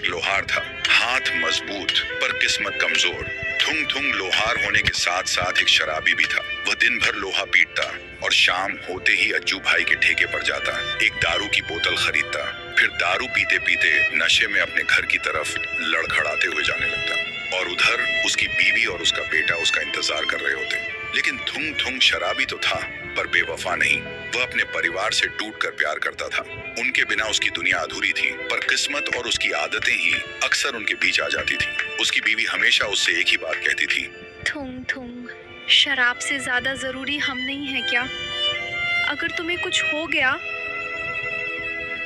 एक लोहार था, हाथ मजबूत पर किस्मत कमजोर। थुंग थुंग लोहार होने के साथ साथ एक शराबी भी था। वह दिन भर लोहा पीटता और शाम होते ही अज्जू भाई के ठेके पर जाता, एक दारू की बोतल खरीदता, फिर दारू पीते पीते नशे में अपने घर की तरफ लड़खड़ाते हुए जाने लगता। और उधर उसकी बीवी और उसका बेटा उसका इंतजार कर रहे होते। लेकिन थुंग थुंग शराबी तो था पर बेवफा नहीं। वह अपने परिवार से टूटकर प्यार करता था। उनके बिना उसकी दुनिया अधूरी थी, पर किस्मत और उसकी आदतें ही अक्सर उनके बीच आ जाती थी। उसकी बीवी हमेशा उससे एक ही बात कहती थी, थुंग थुंग, शराब से ज्यादा जरूरी हम नहीं है क्या? अगर तुम्हें कुछ हो गया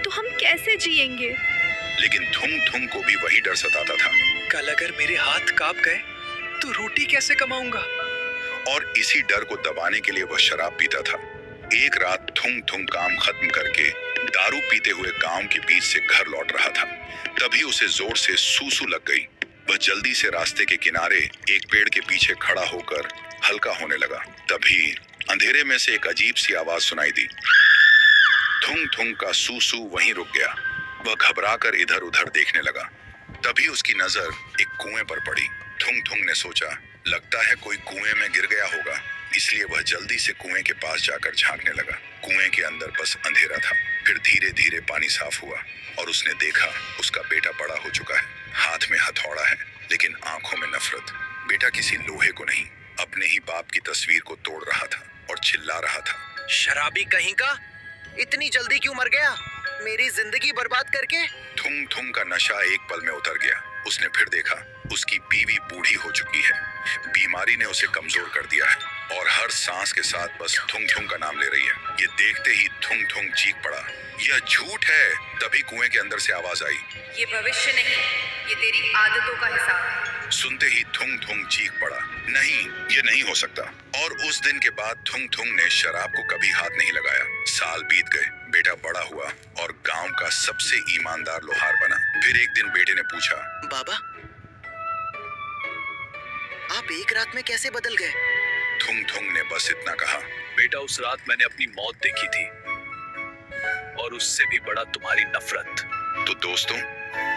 तो हम कैसे जिएंगे? लेकिन थुंग थुंग को भी वही डर सताता था। कल अगर मेरे हाथ कांप गए तो रोटी कैसे कमाऊंगा? और इसी डर को दबाने के लिए वह शराब पीता था। एक रात थुंग थुंग काम खत्म करके दारू पीते हुए गांव के बीच से घर लौट रहा था। तभी उसे जोर से सूसू लग गई। वह जल्दी से रास्ते के किनारे एक पेड़ के पीछे खड़ा होकर हल्का होने लगा। तभी अंधेरे में से एक अजीब सी आवाज सुनाई दी। थुंग थुंग का सूसू वहीं रुक गया। वह घबराकर इधर उधर देखने लगा। तभी उसकी नजर एक कुएं पर पड़ी। थुंग थुंग ने सोचा, लगता है कोई कुएं में गिर गया होगा, इसलिए वह जल्दी से कुएं के पास जाकर झांकने लगा। कुएं के अंदर बस अंधेरा था। फिर धीरे धीरे पानी साफ हुआ और उसने देखा उसका बेटा बड़ा हो चुका है। हाथ में हथौड़ा है, लेकिन आंखों में नफरत। बेटा किसी लोहे को नहीं, अपने ही बाप की तस्वीर को तोड़ रहा था और चिल्ला रहा था, शराबी कहीं का, इतनी जल्दी क्यों मर गया, मेरी जिंदगी बर्बाद करके। थुंग थुंग का नशा एक पल में उतर गया। उसने फिर देखा उसकी बीवी बूढ़ी हो चुकी है। बीमारी ने उसे कमजोर कर दिया है और हर सांस के साथ बस थुंग थुंग का नाम ले रही है। ये देखते ही थुंग थुंग चीख पड़ा, यह झूठ है। तभी कुएं के अंदर से आवाज आई, ये भविष्य नहीं, ये तेरी आदतों का हिसाब है। सुनते ही थुंग थुंग चीख पड़ा, नहीं, ये नहीं हो सकता। और उस दिन के बाद थुंग थुंग ने शराब को कभी हाथ नहीं लगाया। साल बीत गए, बेटा बड़ा हुआ और गांव का सबसे ईमानदार लोहार बना। फिर एक दिन बेटे ने पूछा, बाबा, आप एक रात में कैसे बदल गए? थुंग थुंग ने बस इतना कहा, बेटा, उस रात मैंने अपनी मौत देखी थी और उससे भी बड़ा तुम्हारी नफरत। तो दोस्तों,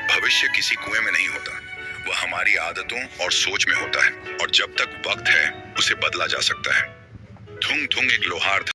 भविष्य किसी कुएं में नहीं होता, वह हमारी आदतों और सोच में होता है। और जब तक वक्त है उसे बदला जा सकता है। थुंग थुंग एक लोहार था।